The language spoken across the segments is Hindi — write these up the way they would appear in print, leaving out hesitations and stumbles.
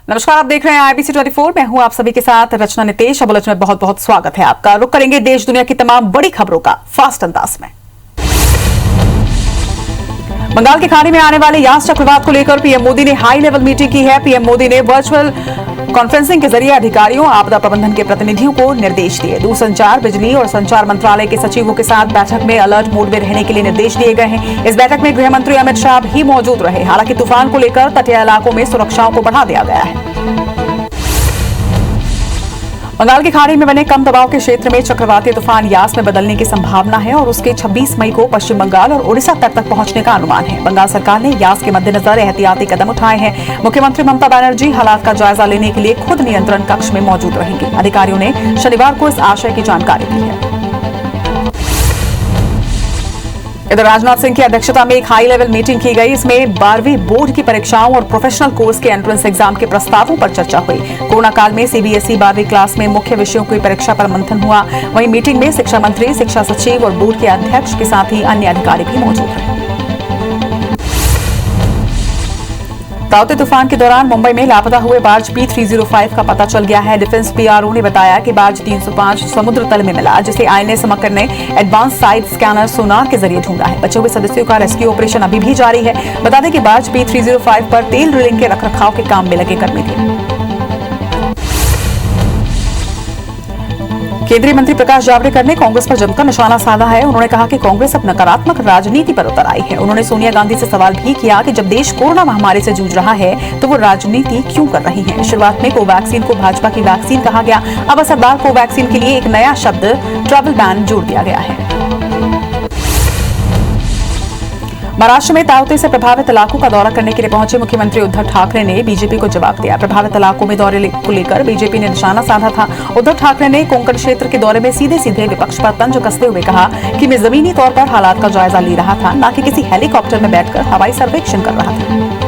नमस्कार, आप देख रहे हैं IBC 24। मैं हूं आप सभी के साथ रचना नितेश। बुलेटिन में बहुत बहुत स्वागत है आपका। रुक करेंगे देश दुनिया की तमाम बड़ी खबरों का फास्ट अंदाज में। बंगाल की खाड़ी में आने वाले यास चक्रवात को लेकर पीएम मोदी ने हाई लेवल मीटिंग की है। पीएम मोदी ने वर्चुअल कॉन्फ्रेंसिंग के जरिए अधिकारियों, आपदा प्रबंधन के प्रतिनिधियों को निर्देश दिए। दूरसंचार, बिजली और संचार मंत्रालय के सचिवों के साथ बैठक में अलर्ट मोड में रहने के लिए निर्देश दिए गए हैं। इस बैठक में गृह मंत्री अमित शाह भी मौजूद रहे। हालांकि तूफान को लेकर तटीय इलाकों में सुरक्षाओं को बढ़ा दिया गया है। बंगाल की खाड़ी में बने कम दबाव के क्षेत्र में चक्रवाती तूफान यास में बदलने की संभावना है और उसके 26 मई को पश्चिम बंगाल और ओडिशा तट तक पहुंचने का अनुमान है। बंगाल सरकार ने यास के मद्देनजर एहतियाती कदम उठाए हैं। मुख्यमंत्री ममता बनर्जी हालात का जायजा लेने के लिए खुद नियंत्रण कक्ष में मौजूद रहेंगे। अधिकारियों ने शनिवार को इस आशय की जानकारी दी है। इधर राजनाथ सिंह की अध्यक्षता में एक हाई लेवल मीटिंग की गई। इसमें 12वीं बोर्ड की परीक्षाओं और प्रोफेशनल कोर्स के एंट्रेंस एग्जाम के प्रस्तावों पर चर्चा हुई। कोरोना काल में सीबीएसई 12वीं क्लास में मुख्य विषयों की परीक्षा पर मंथन हुआ। वहीं मीटिंग में शिक्षा मंत्री, शिक्षा सचिव और बोर्ड के अध्यक्ष के साथ ही अन्य अधिकारी भी मौजूद रहे। ताउते तूफान के दौरान मुंबई में लापता हुए बार्ज P305 का पता चल गया है। डिफेंस PRO ने बताया कि बार्ज 305 समुद्र तल में मिला, जिसे INS समकर ने एडवांस साइड स्कैनर सोनार के जरिए ढूंढा है। बचे हुए सदस्यों का रेस्क्यू ऑपरेशन अभी भी जारी है। बता दें कि बार्ज P305 पर तेल ड्रिलिंग के रखरखाव के काम में लगे कर्मी थे। केंद्रीय मंत्री प्रकाश जावड़ेकर ने कांग्रेस पर जमकर निशाना साधा है। उन्होंने कहा कि कांग्रेस अब नकारात्मक राजनीति पर उतर आई है। उन्होंने सोनिया गांधी से सवाल भी किया कि जब देश कोरोना महामारी से जूझ रहा है तो वो राजनीति क्यों कर रही है। शुरुआत में कोवैक्सीन को भाजपा की वैक्सीन कहा गया। अब असरदार कोवैक्सीन के लिए एक नया शब्द ट्रैवल बैन जोड़ दिया गया है। महाराष्ट्र में ताउते से प्रभावित इलाकों का दौरा करने के लिए पहुंचे मुख्यमंत्री उद्धव ठाकरे ने बीजेपी को जवाब दिया। प्रभावित इलाकों में दौरे को लेकर बीजेपी ने निशाना साधा था। उद्धव ठाकरे ने कोंकण क्षेत्र के दौरे में सीधे सीधे विपक्ष पर तंज कसते हुए कहा कि मैं जमीनी तौर पर हालात का जायजा ले रहा था, न कि किसी हेलीकॉप्टर में बैठकर हवाई सर्वेक्षण कर रहा था।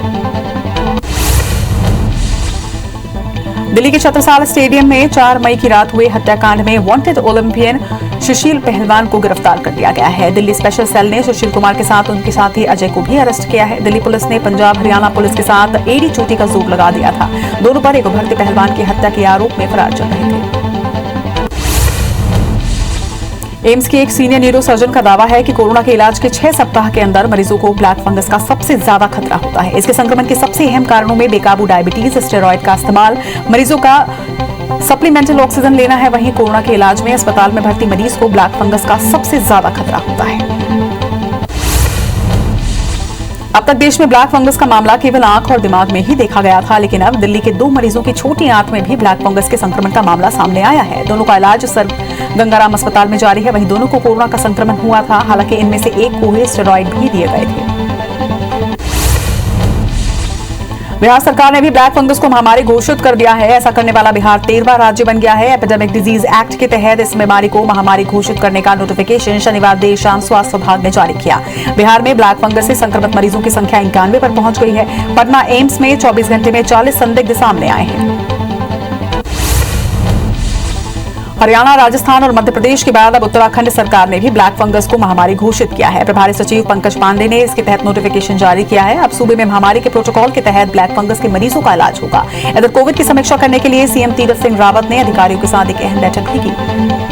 दिल्ली के छत्रसाल स्टेडियम में 4 मई की रात हुए हत्याकांड में वांटेड ओलंपियन सुशील पहलवान को गिरफ्तार कर लिया गया है। दिल्ली स्पेशल सेल ने सुशील कुमार के साथ उनके साथी अजय को भी अरेस्ट किया है। दिल्ली पुलिस ने पंजाब हरियाणा पुलिस के साथ एड़ी चोटी का जोर लगा दिया था। दोनों पर एक उभरते पहलवान की हत्या के आरोप में फरार चल रहे थे। एम्स के एक सीनियर न्यूरो सर्जन का दावा है कि कोरोना के इलाज के 6 सप्ताह के अंदर मरीजों को ब्लैक फंगस का सबसे ज्यादा खतरा होता है। इसके संक्रमण के सबसे अहम कारणों में बेकाबू डायबिटीज, स्टेरॉयड का इस्तेमाल, मरीजों का सप्लीमेंटल ऑक्सीजन लेना है। वहीं कोरोना के इलाज में अस्पताल में भर्ती मरीज को ब्लैक फंगस का सबसे ज्यादा खतरा होता है। अब तक देश में ब्लैक फंगस का मामला केवल आंख और दिमाग में ही देखा गया था, लेकिन अब दिल्ली के 2 मरीजों की छोटी आंख में भी ब्लैक फंगस के संक्रमण का मामला सामने आया है। दोनों का इलाज सर गंगाराम अस्पताल में जारी है। वहीं दोनों को कोरोना का संक्रमण हुआ था। हालांकि इनमें से एक को स्टेरॉयड भी दिए गए थे। बिहार सरकार ने भी ब्लैक फंगस को महामारी घोषित कर दिया है। ऐसा करने वाला बिहार 13वां राज्य बन गया है। एपिडेमिक डिजीज एक्ट के तहत इस बीमारी को महामारी घोषित करने का नोटिफिकेशन शनिवार देर शाम स्वास्थ्य विभाग ने जारी किया। बिहार में ब्लैक फंगस से संक्रमित मरीजों की संख्या 91 पर पहुंच गई है। पटना एम्स में 24 घंटे में 40 संदिग्ध सामने आए हैं। हरियाणा, राजस्थान और मध्य प्रदेश के बाद अब उत्तराखंड सरकार ने भी ब्लैक फंगस को महामारी घोषित किया है। प्रभारी सचिव पंकज पांडे ने इसके तहत नोटिफिकेशन जारी किया है। अब सूबे में महामारी के प्रोटोकॉल के तहत ब्लैक फंगस के मरीजों का इलाज होगा। इधर कोविड की समीक्षा करने के लिए सीएम तीरथ सिंह रावत ने अधिकारियों के साथ एक अहम बैठक भी की।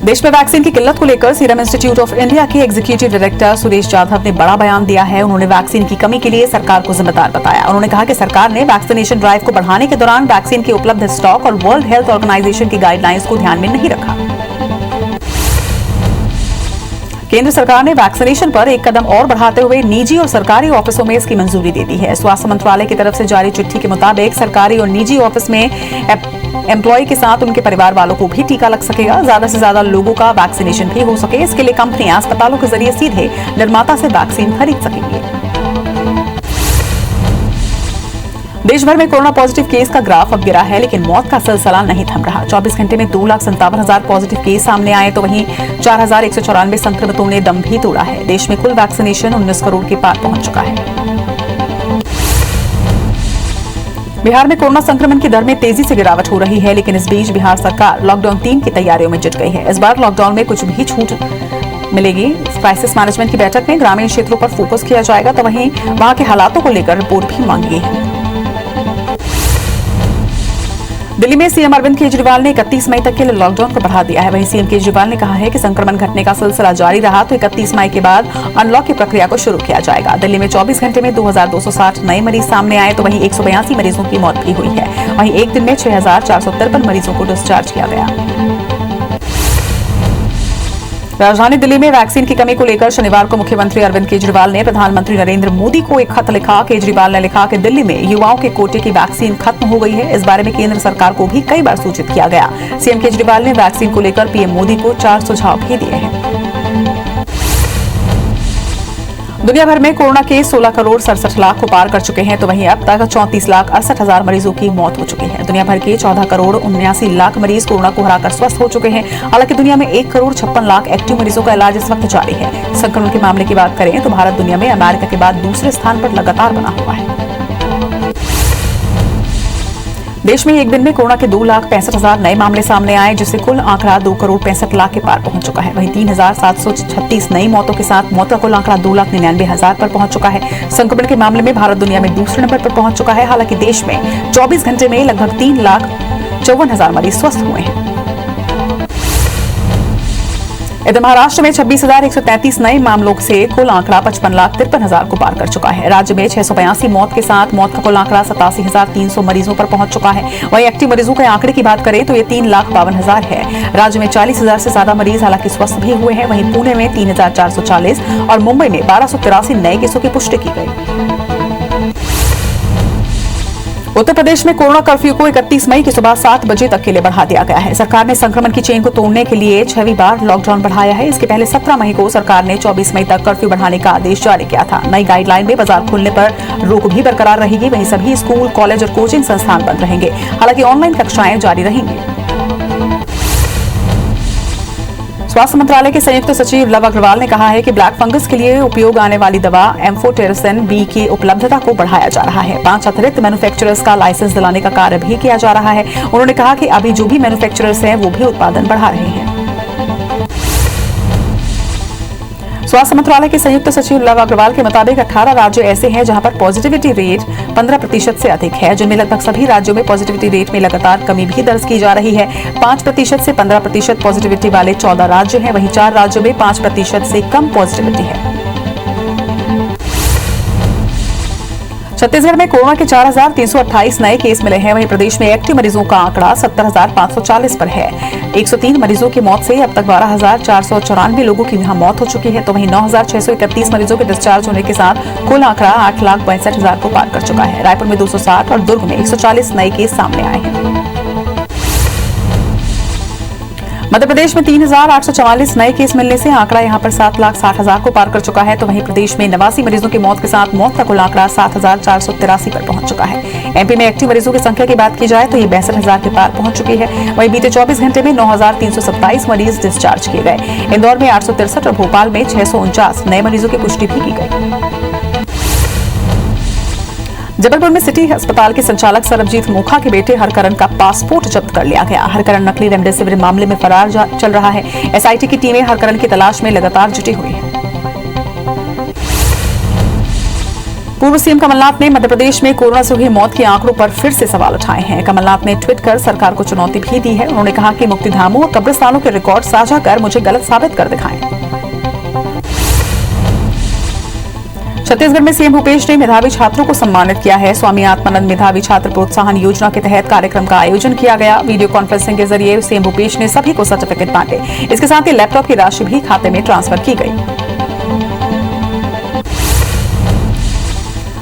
देश में वैक्सीन की किल्लत को लेकर सीरम इंस्टीट्यूट ऑफ इंडिया के एग्जीक्यूटिव डायरेक्टर सुरेश जाधव ने बड़ा बयान दिया है। उन्होंने वैक्सीन की कमी के लिए सरकार को जिम्मेदार बताया। उन्होंने कहा कि सरकार ने वैक्सीनेशन ड्राइव को बढ़ाने के दौरान वैक्सीन के उपलब्ध स्टॉक और वर्ल्ड हेल्थ ऑर्गेनाइजेशन की गाइडलाइंस को ध्यान में नहीं रखा। केंद्र सरकार ने वैक्सीनेशन पर एक कदम और बढ़ाते हुए निजी और सरकारी ऑफिसों में इसकी मंजूरी दे दी है। स्वास्थ्य मंत्रालय की तरफ से जारी चिट्ठी के मुताबिक सरकारी और निजी ऑफिस में एम्प्लॉय के साथ उनके परिवार वालों को भी टीका लग सकेगा। ज्यादा से ज्यादा लोगों का वैक्सीनेशन भी हो सके, इसके लिए कंपनियां अस्पतालों के जरिए सीधे निर्माता से वैक्सीन खरीद सकेंगी। देश भर में कोरोना पॉजिटिव केस का ग्राफ अब गिरा है, लेकिन मौत का सिलसिला नहीं थम रहा। 24 घंटे में 2,57,000 पॉजिटिव केस सामने आए तो वहीं 4,194 संक्रमितों ने दम भी तोड़ा है। देश में कुल वैक्सीनेशन 19 करोड़ के पार पहुंच चुका है। बिहार में कोरोना संक्रमण की दर में तेजी से गिरावट हो रही है, लेकिन इस बीच बिहार सरकार लॉकडाउन 3 की तैयारियों में जुट गई है। इस बार लॉकडाउन में कुछ भी छूट मिलेगी। क्राइसिस मैनेजमेंट की बैठक में ग्रामीण क्षेत्रों पर फोकस किया जाएगा, तो वहीं वहां के हालातों को लेकर रिपोर्ट भी मांगी गई है। दिल्ली में सीएम अरविंद केजरीवाल ने 31 मई तक के लिए लॉकडाउन को बढ़ा दिया है। वहीं सीएम केजरीवाल ने कहा है कि संक्रमण घटने का सिलसिला जारी रहा तो 31 मई के बाद अनलॉक की प्रक्रिया को शुरू किया जाएगा। दिल्ली में 24 घंटे में 2260 नए मरीज सामने आए, तो वहीं 182 मरीजों की मौत भी हुई है। वहीं एक दिन में 6453 मरीजों को डिस्चार्ज किया गया। राजधानी दिल्ली में वैक्सीन की कमी को लेकर शनिवार को मुख्यमंत्री अरविंद केजरीवाल ने प्रधानमंत्री नरेंद्र मोदी को एक खत लिखा। केजरीवाल ने लिखा कि दिल्ली में युवाओं के कोटे की वैक्सीन खत्म हो गई है। इस बारे में केंद्र सरकार को भी कई बार सूचित किया गया। सीएम केजरीवाल ने वैक्सीन को लेकर पीएम मोदी को 4 सुझाव भी दिए हैं। दुनिया भर में कोरोना के 16 करोड़ 67 लाख को पार कर चुके हैं, तो वहीं अब तक 34,68,000 मरीजों की मौत हो चुकी है। दुनिया भर के 14 करोड़ 79 लाख मरीज कोरोना को हराकर स्वस्थ हो चुके हैं। हालांकि दुनिया में 1 करोड़ 56 लाख एक्टिव मरीजों का इलाज इस वक्त जारी है। संक्रमण के मामले की बात करें तो भारत दुनिया में अमेरिका के बाद दूसरे स्थान पर लगातार बना हुआ है। देश में एक दिन में कोरोना के 2,65,000 नए मामले सामने आए, जिससे कुल आंकड़ा 2 करोड़ 65 लाख के पार पहुंच चुका है। वहीं 3,736 नई मौतों के साथ मौत का कुल आंकड़ा 2,99,000 पर पहुंच चुका है। संक्रमण के मामले में भारत दुनिया में दूसरे नंबर पर पहुंच चुका है। हालांकि देश में 24 घंटे में लगभग 3,54,000 मरीज स्वस्थ हुए हैं। इधर महाराष्ट्र में 26,133 नए मामलों से कुल आंकड़ा 55,53,000 को पार कर चुका है। राज्य में 682 मौत के साथ मौत का कुल आंकड़ा 87,300 मरीजों पर पहुंच चुका है। वहीं एक्टिव मरीजों के आंकड़े की बात करें तो ये 3,52,000 है। राज्य में 40,000 से ज्यादा मरीज हालांकि स्वस्थ भी हुए हैं। वहीं पुणे में 3,440 और मुंबई में 1,283 नए केसों की पुष्टि की गई। उत्तर प्रदेश में कोरोना कर्फ्यू को 31 मई की सुबह 7 बजे तक के लिए बढ़ा दिया गया है। सरकार ने संक्रमण की चेन को तोड़ने के लिए 6वीं बार लॉकडाउन बढ़ाया है। इसके पहले 17 मई को सरकार ने 24 मई तक कर्फ्यू बढ़ाने का आदेश जारी किया था। नई गाइडलाइन में बाजार खुलने पर रोक भी बरकरार रहेगी। वहीं सभी स्कूल, कॉलेज और कोचिंग संस्थान बंद रहेंगे। हालांकि ऑनलाइन कक्षाएं जारी रहेंगी। स्वास्थ्य मंत्रालय के संयुक्त सचिव लव अग्रवाल ने कहा है कि ब्लैक फंगस के लिए उपयोग आने वाली दवा एम्फोटेरिसिन बी की उपलब्धता को बढ़ाया जा रहा है। 5 अतिरिक्त मैन्युफैक्चरर्स का लाइसेंस दिलाने का कार्य भी किया जा रहा है। उन्होंने कहा कि अभी जो भी मैन्युफैक्चरर्स हैं वो भी उत्पादन बढ़ा रहे हैं। स्वास्थ्य मंत्रालय के संयुक्त सचिव लव अग्रवाल के मुताबिक 18 राज्य ऐसे हैं जहां पर पॉजिटिविटी रेट 15% से अधिक है, जिनमें लगभग सभी राज्यों में पॉजिटिविटी रेट में लगातार कमी भी दर्ज की जा रही है। 5% से 15% पॉजिटिविटी वाले 14 राज्य हैं। वहीं 4 राज्यों में 5% से कम पॉजिटिविटी है। छत्तीसगढ़ में कोरोना के 4,328 नए केस मिले हैं। वहीं प्रदेश में एक्टिव मरीजों का आंकड़ा 70,540 पर है। 103 मरीजों की मौत से अब तक 12,494 लोगों की यहां मौत हो चुकी है। तो वहीं 9,631 मरीजों के डिस्चार्ज होने के साथ कुल आंकड़ा 8,62,000 को पार कर चुका है। रायपुर में 260 और दुर्ग में 140 नए केस सामने आए हैं। मध्य प्रदेश में 3,844 नए केस मिलने से आंकड़ा यहां पर 7,60,000 को पार कर चुका है। तो वहीं प्रदेश में 89 मरीजों की मौत के साथ मौत का कुल आंकड़ा 7,483 पर पहुंच चुका है। एमपी में एक्टिव मरीजों की संख्या की बात की जाए तो ये 62,000 के पार पहुंच चुकी है। वहीं बीते 24 घंटे में 9,327 मरीज डिस्चार्ज किए गए। इंदौर में 863 और भोपाल में 649 नए मरीजों की पुष्टि भी की गई। जबलपुर में सिटी अस्पताल के संचालक सरबजीत मोखा के बेटे हरकरण का पासपोर्ट जब्त कर लिया गया। हरकरण नकली रेमडेसिविर मामले में फरार चल रहा है। एसआईटी की टीमें हरकरण की तलाश में लगातार जुटी हुई है। पूर्व सीएम कमलनाथ ने मध्य प्रदेश में कोरोना से हुई मौत के आंकड़ों पर फिर से सवाल उठाए हैं। कमलनाथ ने ट्वीट कर सरकार को चुनौती भी दी है। उन्होंने कहा कि मुक्तिधामों और कब्रिस्तानों के रिकॉर्ड साझा कर मुझे गलत साबित कर दिखाएं। छत्तीसगढ़ में सीएम भूपेश ने मेधावी छात्रों को सम्मानित किया है। स्वामी आत्मानंद मेधावी छात्र प्रोत्साहन योजना के तहत कार्यक्रम का आयोजन किया गया। वीडियो कॉन्फ्रेंसिंग के जरिए सीएम भूपेश ने सभी को सर्टिफिकेट बांटे। इसके साथ ही लैपटॉप की राशि भी खाते में ट्रांसफर की गई।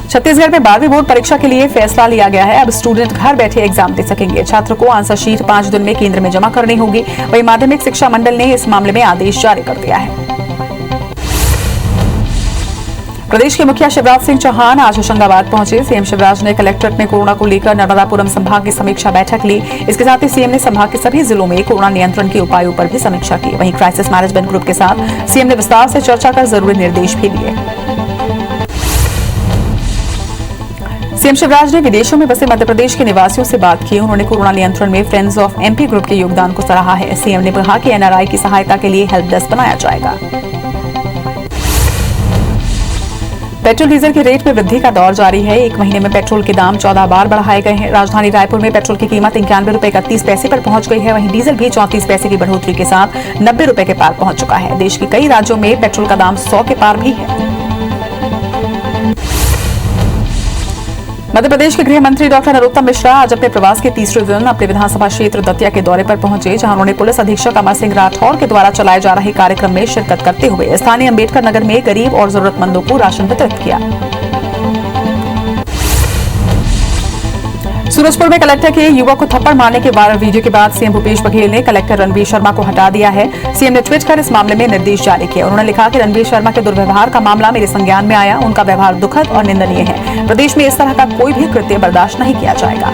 छत्तीसगढ़ में 12वीं बोर्ड परीक्षा के लिए फैसला लिया गया है। अब स्टूडेंट घर बैठे एग्जाम दे सकेंगे। छात्र को आंसर शीट 5 दिन में केंद्र में जमा करनी होगी। वहीं माध्यमिक शिक्षा मंडल ने इस मामले में आदेश जारी कर दिया है। प्रदेश के मुखिया शिवराज सिंह चौहान आज होशंगाबाद पहुंचे। सीएम शिवराज ने कलेक्ट्रेट में कोरोना को लेकर नर्मदापुरम संभाग की समीक्षा बैठक ली। इसके साथ ही सीएम ने संभाग के सभी जिलों में कोरोना नियंत्रण के उपायों पर भी समीक्षा की। वहीं क्राइसिस मैनेजमेंट ग्रुप के साथ सीएम ने विस्तार से चर्चा कर जरूरी निर्देश भी दिए। सीएम शिवराज ने विदेशों में बसे मध्य प्रदेश के निवासियों से बात की। उन्होंने कोरोना नियंत्रण में फ्रेंड्स ऑफ एमपी ग्रुप के योगदान को सराहा है। सीएम ने कहा कि एनआरआई की सहायता के लिए हेल्प डेस्क बनाया जाएगा। पेट्रोल डीजल के रेट में वृद्धि का दौर जारी है। एक महीने में पेट्रोल के दाम 14 बार बढ़ाए गए हैं। राजधानी रायपुर में पेट्रोल की कीमत 91 रुपए 31 पैसे पर पहुंच गई है। वहीं डीजल भी 34 पैसे की बढ़ोतरी के साथ 90 रुपए के पार पहुंच चुका है। देश के कई राज्यों में पेट्रोल का दाम 100 के पार भी है। मध्य प्रदेश के गृह मंत्री डॉक्टर नरोत्तम मिश्रा आज अपने प्रवास के तीसरे दिन अपने विधानसभा क्षेत्र दतिया के दौरे पर पहुंचे, जहां उन्होंने पुलिस अधीक्षक अमर सिंह राठौर के द्वारा चलाए जा रहे कार्यक्रम में शिरकत करते हुए स्थानीय अम्बेडकर नगर में गरीब और जरूरतमंदों को राशन वितरित किया। सूरजपुर में कलेक्टर के युवक को थप्पड़ मारने के वायरल वीडियो के बाद सीएम भूपेश बघेल ने कलेक्टर रणवीर शर्मा को हटा दिया है। सीएम ने ट्वीट कर इस मामले में निर्देश जारी किया। उन्होंने लिखा कि रणवीर शर्मा के दुर्व्यवहार का मामला मेरे संज्ञान में आया। उनका व्यवहार दुखद और निंदनीय है। प्रदेश में इस तरह का कोई भी कृत्य बर्दाश्त नहीं किया जाएगा।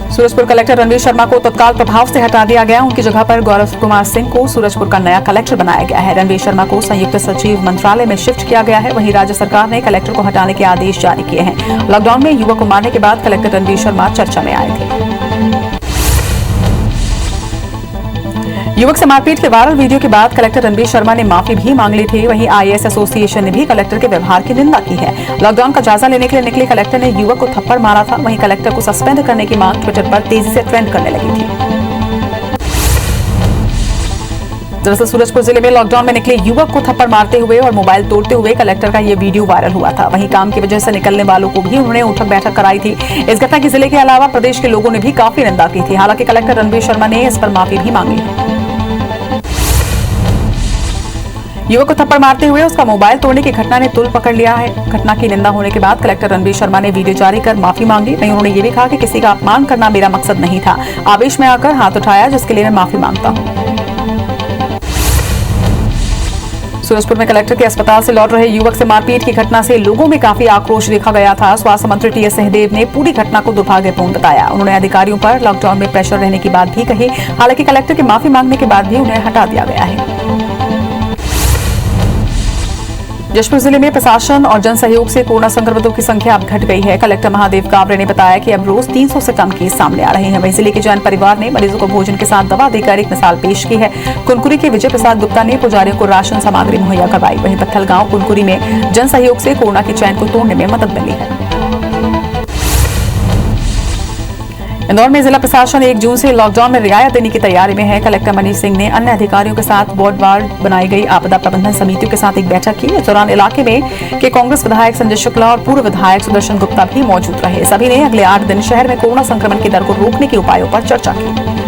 सूरजपुर कलेक्टर रणवीर शर्मा को तत्काल प्रभाव से हटा दिया गया। उनकी जगह पर गौरव कुमार सिंह को सूरजपुर का नया कलेक्टर बनाया गया है। रणवीर शर्मा को संयुक्त सचिव मंत्रालय में शिफ्ट किया गया है। वहीं राज्य सरकार ने कलेक्टर को हटाने के आदेश जारी किए हैं। लॉकडाउन में युवक को मारने के बाद कलेक्टर रणवीर शर्मा चर्चा में आए थे। युवक से मारपीट के वायरल वीडियो के बाद कलेक्टर रणवीर शर्मा ने माफी भी मांग ली थी। वहीं आईएएस एसोसिएशन ने भी कलेक्टर के व्यवहार की निंदा की है। लॉकडाउन का जायजा लेने के लिए निकले कलेक्टर ने युवक को थप्पड़ मारा था। वहीं कलेक्टर को सस्पेंड करने की मांग ट्विटर पर तेजी से ट्रेंड करने लगी थी। दरअसल सूरजपुर जिले में लॉकडाउन में निकले युवक को थप्पड़ मारते हुए और मोबाइल तोड़ते हुए कलेक्टर का ये वीडियो वायरल हुआ था। वहीं काम की वजह से निकलने वालों को भी उन्होंने उठक बैठक कराई थी। इस घटना की जिले के अलावा प्रदेश के लोगों ने भी काफी निंदा की थी। हालांकि कलेक्टर रणवीर शर्मा ने इस पर माफी भी मांगी है। युवक को थप्पड़ मारते हुए उसका मोबाइल तोड़ने की घटना ने तूल पकड़ लिया है। घटना की निंदा होने के बाद कलेक्टर रणवीर शर्मा ने वीडियो जारी कर माफी मांगी। वहीं उन्होंने ये भी कहा कि किसी का अपमान करना मेरा मकसद नहीं था। आवेश में आकर हाथ उठाया, जिसके लिए मैं माफी मांगता हूं। सूरजपुर में कलेक्टर के अस्पताल से लौट रहे युवक से मारपीट की घटना से लोगों में काफी आक्रोश देखा गया था। स्वास्थ्य मंत्री टीएस सिंहदेव ने पूरी घटना को दुर्भाग्यपूर्ण बताया। उन्होंने अधिकारियों पर लॉकडाउन में प्रेशर रहने की बात भी कही। हालांकि कलेक्टर की माफी मांगने के बाद भी उन्हें हटा दिया गया है। जशपुर जिले में प्रशासन और जन सहयोग से कोरोना संक्रमितों की संख्या अब घट गई है। कलेक्टर महादेव कावरे ने बताया कि अब रोज 300 से कम केस सामने आ रहे हैं। वहीं जिले के जैन परिवार ने मरीजों को भोजन के साथ दवा देकर एक मिसाल पेश की है। कुनकुरी के विजय प्रसाद गुप्ता ने पुजारियों को राशन सामग्री मुहैया करवाई। वहीं पत्थल गांव कुनकुरी में जन सहयोग से कोरोना की चैन को तोड़ने में मदद मिली है। इंदौर में जिला प्रशासन 1 जून से लॉकडाउन में रियायत देने की तैयारी में है। कलेक्टर मनीष सिंह ने अन्य अधिकारियों के साथ वार्ड बनाई गई आपदा प्रबंधन समितियों के साथ एक बैठक की। इस दौरान इलाके में के कांग्रेस विधायक संजय शुक्ला और पूर्व विधायक सुदर्शन गुप्ता भी मौजूद रहे। सभी ने अगले 8 दिन शहर में कोरोना संक्रमण की दर को रोकने के उपायों पर चर्चा की।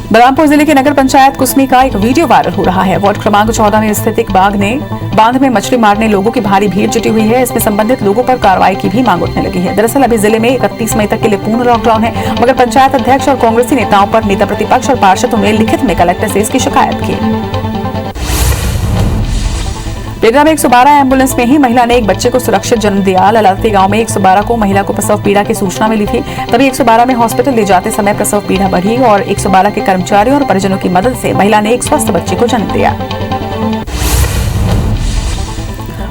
बलरामपुर जिले के नगर पंचायत कुसमी का एक वीडियो वायरल हो रहा है। वार्ड क्रमांक 14 में स्थित एक बांध में मछली मारने लोगों की भारी भीड़ जुटी हुई है। इसमें संबंधित लोगों पर कार्रवाई की भी मांग उठने लगी है। दरअसल अभी जिले में 31 मई तक के लिए पूर्ण लॉकडाउन है, मगर पंचायत अध्यक्ष और कांग्रेसी नेताओं पर नेता प्रतिपक्ष और पार्षदों ने लिखित में कलेक्टर से इसकी शिकायत की। बेगरा में 112 एम्बुलेंस में ही महिला ने एक बच्चे को सुरक्षित जन्म दिया। ललावती गांव में 112 को महिला को प्रसव पीड़ा की सूचना मिली थी। तभी 112 में हॉस्पिटल ले जाते समय प्रसव पीड़ा बढ़ी और 112 के कर्मचारियों और परिजनों की मदद से महिला ने एक स्वस्थ बच्चे को जन्म दिया।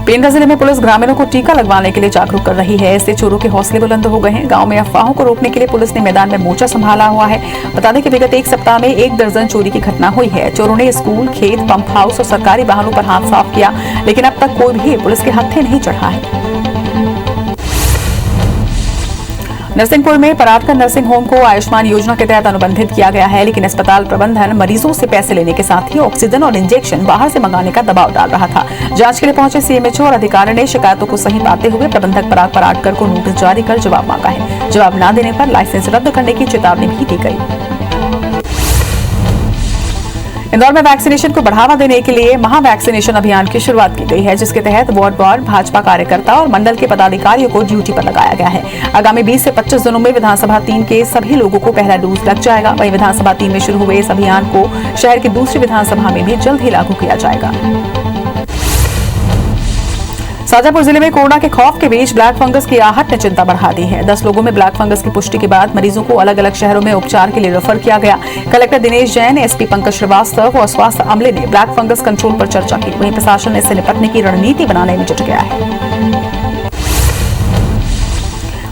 पेंड्रा जिले में पुलिस ग्रामीणों को टीका लगवाने के लिए जागरूक कर रही है। इससे चोरों के हौसले बुलंद हो गए हैं। गांव में अफवाहों को रोकने के लिए पुलिस ने मैदान में मोर्चा संभाला हुआ है। बता दें कि विगत 1 सप्ताह में 1 दर्जन चोरी की घटना हुई है। चोरों ने स्कूल, खेत, पंप हाउस और सरकारी वाहनों पर हाथ साफ किया, लेकिन अब तक कोई भी पुलिस के हत्थे नहीं चढ़ा है। नरसिंहपुर में पराटकर नर्सिंग होम को आयुष्मान योजना के तहत अनुबंधित किया गया है, लेकिन अस्पताल प्रबंधन मरीजों से पैसे लेने के साथ ही ऑक्सीजन और इंजेक्शन बाहर से मंगाने का दबाव डाल रहा था। जांच के लिए पहुंचे सीएमएचओ और अधिकारी ने शिकायतों को सही पाते हुए प्रबंधक पराग पराटकर को नोटिस जारी कर जवाब मांगा है। जवाब न देने पर लाइसेंस रद्द करने की चेतावनी भी दी गई। इंदौर में वैक्सीनेशन को बढ़ावा देने के लिए महा वैक्सीनेशन अभियान की शुरुआत की गई है, जिसके तहत वार्ड भाजपा कार्यकर्ता और मंडल के पदाधिकारियों को ड्यूटी पर लगाया गया है। आगामी 20 से 25 दिनों में विधानसभा 3 के सभी लोगों को पहला डोज लग जाएगा। वहीं विधानसभा 3 में शुरू हुए इस अभियान को शहर की दूसरी विधानसभा में भी जल्द ही लागू किया जाएगा। शाजापुर जिले में कोरोना के खौफ के बीच ब्लैक फंगस की आहट ने चिंता बढ़ा दी है। 10 लोगों में ब्लैक फंगस की पुष्टि के बाद मरीजों को अलग अलग शहरों में उपचार के लिए रेफर किया गया। कलेक्टर दिनेश जैन, एसपी पंकज श्रीवास्तव और स्वास्थ्य अमले ने ब्लैक फंगस कंट्रोल पर चर्चा की। वहीं प्रशासन इससे निपटने की रणनीति बनाने में जुट गया है।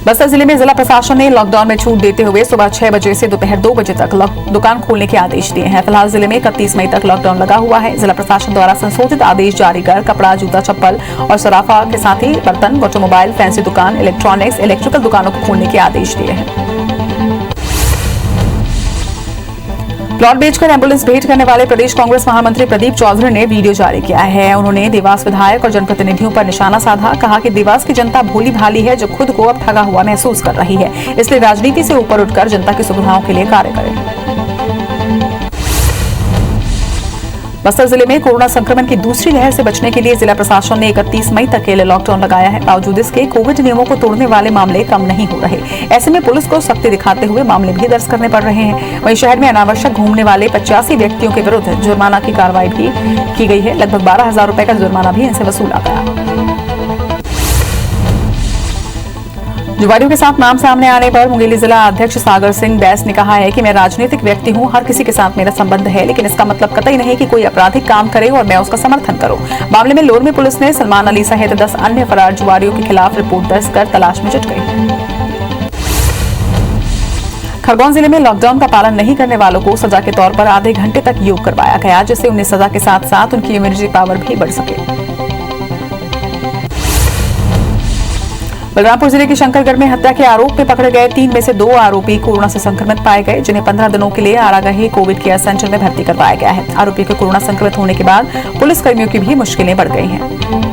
बस्तर जिले में जिला प्रशासन ने लॉकडाउन में छूट देते हुए सुबह 6 बजे से दोपहर 2 बजे तक दुकान खोलने के आदेश दिए हैं। फिलहाल जिले में 31 मई तक लॉकडाउन लगा हुआ है। जिला प्रशासन द्वारा संशोधित आदेश जारी कर कपड़ा, जूता, चप्पल और सराफा के साथ ही बर्तन, ऑटोमोबाइल, फैंसी दुकान, इलेक्ट्रॉनिक्स, इलेक्ट्रिकल दुकानों को खोलने के आदेश दिए हैं। प्लॉट बेचकर एम्बुलेंस भेंट करने वाले प्रदेश कांग्रेस महामंत्री प्रदीप चौधरी ने वीडियो जारी किया है। उन्होंने देवास विधायक और जनप्रतिनिधियों पर निशाना साधा। कहा कि देवास की जनता भोली भाली है जो खुद को अब ठगा हुआ महसूस कर रही है, इसलिए राजनीति से ऊपर उठकर जनता की सुविधाओं के लिए कार्य करें। बस्तर जिले में कोरोना संक्रमण की दूसरी लहर से बचने के लिए जिला प्रशासन ने 31 मई तक के लिए लॉकडाउन लगाया है। बावजूद इसके कोविड नियमों को तोड़ने वाले मामले कम नहीं हो रहे। ऐसे में पुलिस को सख्ती दिखाते हुए मामले भी दर्ज करने पड़ रहे हैं। वहीं शहर में अनावश्यक घूमने वाले 85 व्यक्तियों के विरुद्ध जुर्माना की कार्रवाई भी की गई है। लगभग 12,000 रुपए का जुर्माना भी इनसे वसूला गया। जुआरियों के साथ नाम सामने आने पर मुंगेली जिला अध्यक्ष सागर सिंह बैस ने कहा है कि मैं राजनीतिक व्यक्ति हूं, हर किसी के साथ मेरा संबंध है, लेकिन इसका मतलब कतई नहीं कि कोई आपराधिक काम करे और मैं उसका समर्थन करूं। मामले में लोरमी पुलिस ने सलमान अली सहित 10 अन्य फरार जुआरियों के खिलाफ रिपोर्ट दर्ज कर तलाश में जुट गई। खरगोन जिले में लॉकडाउन का पालन नहीं करने वालों को सजा के तौर पर आधे घंटे तक योग करवाया गया, जिससे उन्हें सजा के साथ साथ उनकी इम्यूनिटी पावर भी बढ़ सके। बलरामपुर जिले के शंकरगढ़ में हत्या के आरोप में पकड़े गए 3 में से 2 आरोपी कोरोना से संक्रमित पाए गए, जिन्हें 15 दिनों के लिए आरागाही कोविड केयर सेंटर में भर्ती करवाया गया है। आरोपी के कोरोना संक्रमित होने के बाद पुलिसकर्मियों की भी मुश्किलें बढ़ गई हैं।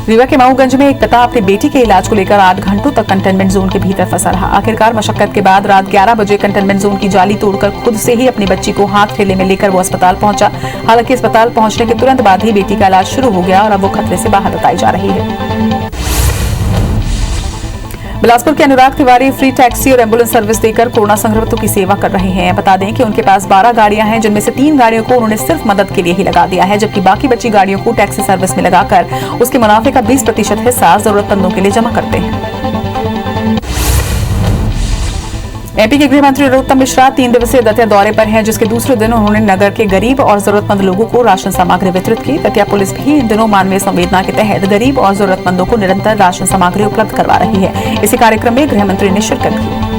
रीवा के माऊगंज में एक पिता अपनी बेटी के इलाज को लेकर 8 घंटों तक कंटेनमेंट जोन के भीतर फंसा रहा। आखिरकार मशक्कत के बाद रात 11 बजे कंटेनमेंट जोन की जाली तोड़कर खुद से ही अपनी बच्ची को हाथ ठेले में लेकर वो अस्पताल पहुंचा। हालांकि अस्पताल पहुंचने के तुरंत बाद ही बेटी का इलाज शुरू हो गया और अब वो खतरे से बाहर बताई जा रही है। बिलासपुर के अनुराग तिवारी फ्री टैक्सी और एम्बुलेंस सर्विस देकर कोरोना संक्रमितों की सेवा कर रहे हैं। बता दें कि उनके पास 12 गाड़ियां हैं, जिनमें से 3 गाड़ियों को उन्होंने सिर्फ मदद के लिए ही लगा दिया है, जबकि बाकी बची गाड़ियों को टैक्सी सर्विस में लगाकर उसके मुनाफे का 20% हिस्सा जरूरतमंदों के लिए जमा करते हैं। एमपी के गृह मंत्री नरोत्तम मिश्रा 3 दिवसीय दतिया दौरे पर हैं, जिसके दूसरे दिन उन्होंने नगर के गरीब और जरूरतमंद लोगों को राशन सामग्री वितरित की। दतिया पुलिस भी इन दिनों मानवीय संवेदना के तहत गरीब और जरूरतमंदों को निरंतर राशन सामग्री उपलब्ध करवा रही है। इसी कार्यक्रम में गृह मंत्री ने शिरकत की।